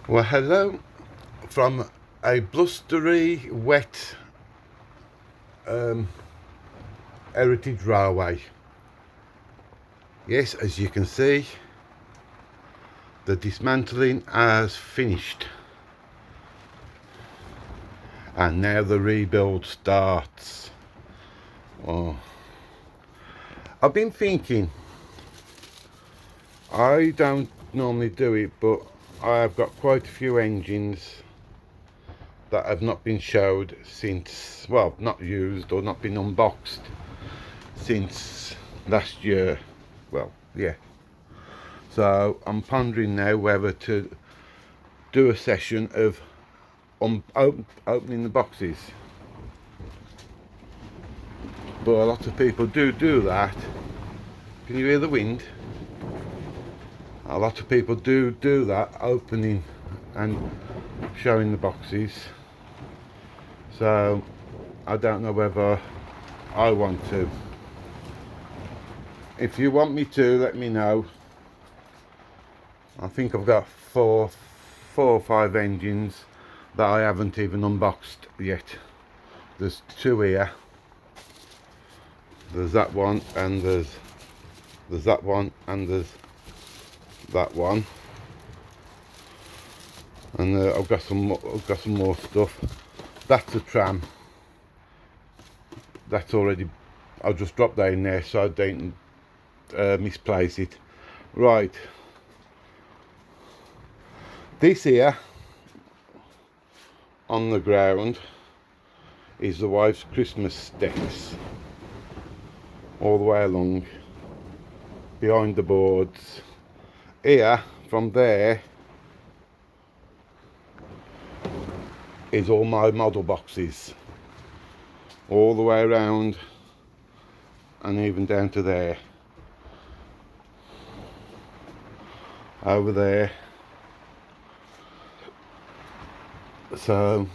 Well, hello from a blustery, wet heritage railway. Yes, as you can see, the dismantling has finished, and now the rebuild starts. Oh, I've been thinking, I don't normally do it, but I've got quite a few engines that have not been showed since, well, not used or not been unboxed since last year. Well, yeah. So I'm pondering now whether to do a session of opening the boxes. But a lot of people do that. Can you hear the wind? A lot of people do that, opening and showing the boxes. So I don't know whether I want to. If you want me to, let me know. I think I've got four or five engines that I haven't even unboxed yet. There's two here. There's that one, and there's that one, and there's that one. And I've got some more stuff. That's a tram. That's already. I'll just drop that in there so I don't misplace it. Right. This here on the ground is the wife's Christmas sticks, all the way along behind the boards. Here, from there, is all my model boxes, all the way around and even down to there. Over there. So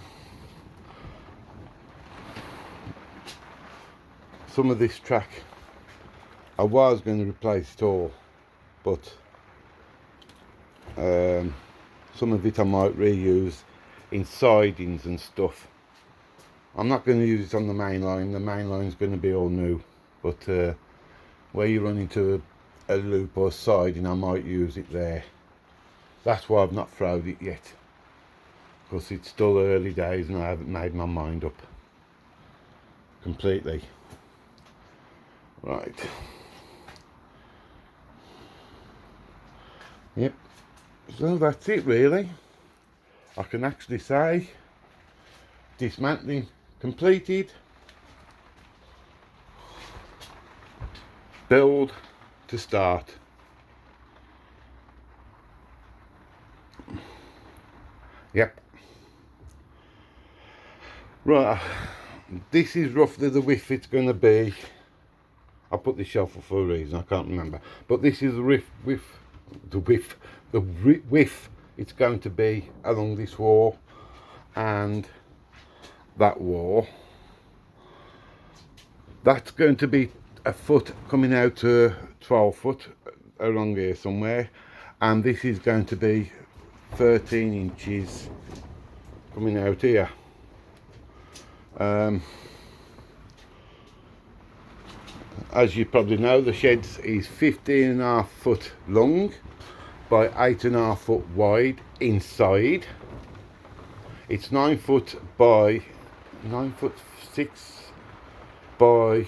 some of this track I was going to replace it all, but some of it I might reuse in sidings and stuff. I'm not going to use it on the main line. The main line's going to be all new, but where you run into a loop or siding, I might use it there. That's why I've not thrown it yet, because it's still early days and I haven't made my mind up completely. Right. Yep. So that's it really. I can actually say dismantling completed. Build to start. Yep. Right. This is roughly the width it's going to be. I put this shelf up for a reason, I can't remember. But this is the width it's going to be along this wall and that wall. That's going to be a foot coming out to 12 foot along here somewhere, and this is going to be 13 inches coming out here. As you probably know, the shed is 15.5 foot long by 8.5 foot wide inside. It's 9 foot by 9'6" by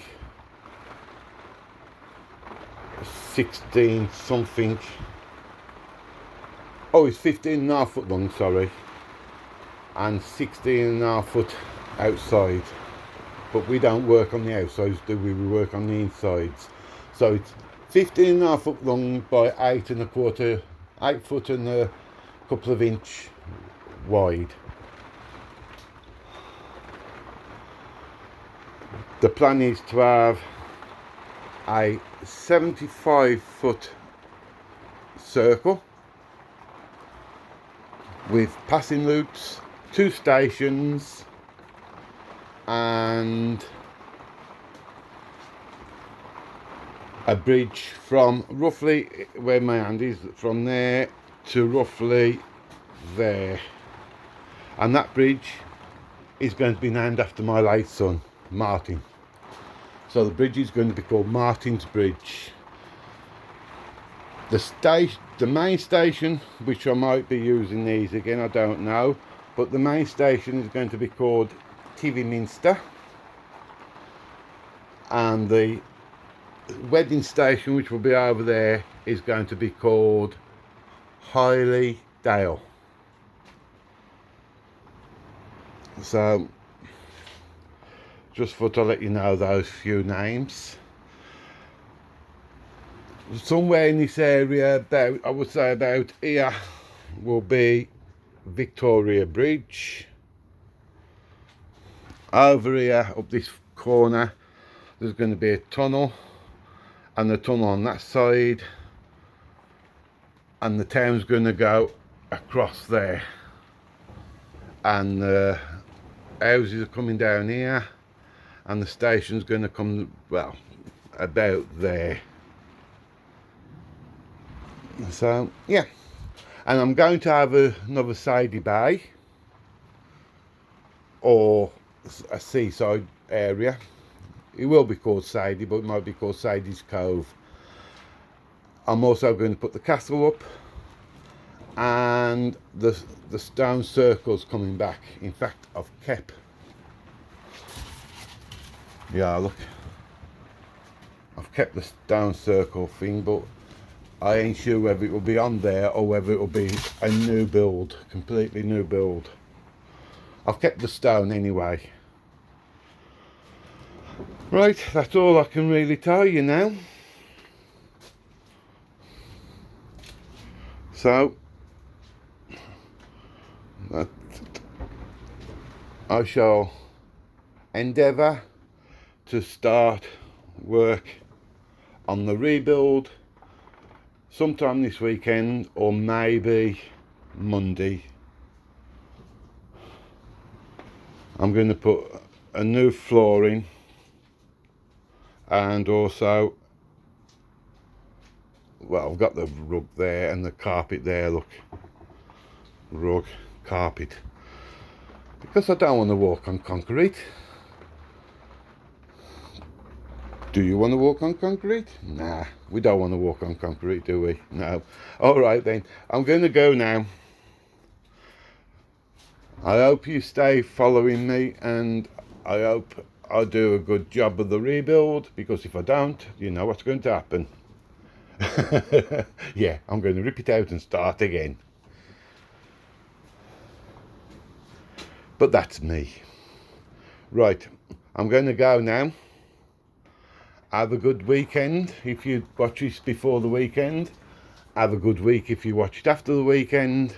16 something. Oh, it's 15.5 foot long, sorry, and 16.5 foot outside. But we don't work on the outsides, do we? We work on the insides. So it's 15.5 foot long by 8 foot and a couple of inch wide. The plan is to have a 75 foot circle with passing loops, 2 stations, and a bridge from roughly where my hand is, from there to roughly there. And that bridge is going to be named after my late son, Martin. So the bridge is going to be called Martin's Bridge. The main station, which I might be using these again, I don't know, but the main station is going to be called Minster, and the wedding station, which will be over there, is going to be called Hiley Dale. So just thought I'd let you know those few names. Somewhere in this area, about, I would say about here, will be Victoria Bridge. Over here, up this corner, there's going to be a tunnel, and the tunnel on that side, and the town's going to go across there, and the houses are coming down here, and the station's going to come, well, about there. So yeah, and I'm going to have another Sadie Bay, or a seaside area. It will be called Sadie, but it might be called Sadie's Cove. I'm also going to put the castle up, and the stone circles coming back. In fact, I've kept, yeah, look, I've kept the stone circle thing, but I ain't sure whether it will be on there or whether it will be a new build, completely new build. I've kept the stone anyway. Right, that's all I can really tell you now. So, I shall endeavour to start work on the rebuild sometime this weekend, or maybe Monday. I'm going to put a new flooring, and also, well, I've got the rug there and the carpet there, look, rug, carpet, because I don't want to walk on concrete. Do you want to walk on concrete? Nah, we don't want to walk on concrete, do we? No. Alright then, I'm going to go now. I hope you stay following me, and I hope I do a good job of the rebuild, because if I don't, you know what's going to happen. Yeah, I'm going to rip it out and start again. But that's me. Right, I'm going to go now. Have a good weekend if you watch this before the weekend. Have a good week if you watch it after the weekend.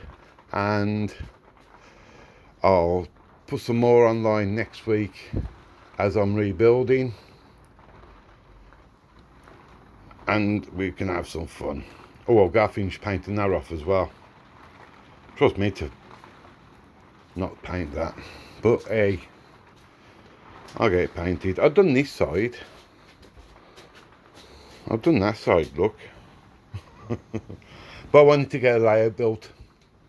And I'll put some more online next week as I'm rebuilding. And we can have some fun. Oh, I'll go finish painting that off as well. Trust me to not paint that. But hey, I'll get it painted. I've done this side. I've done that side, look. But I wanted to get a layout built.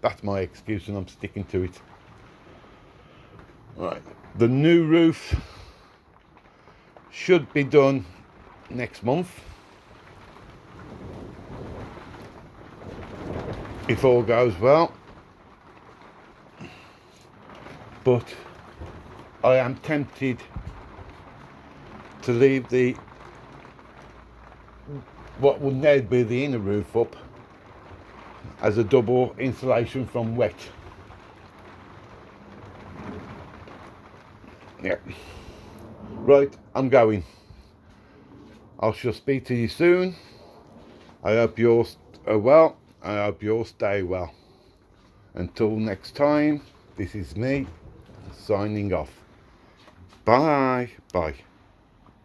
That's my excuse, and I'm sticking to it. Right, the new roof should be done next month, if all goes well. But I am tempted to leave the what would now be the inner roof up as a double insulation from wet. Yeah. Right, I'm going. I shall speak to you soon. I hope you all are well. I hope you all stay well. Until next time, this is me signing off. Bye. Bye.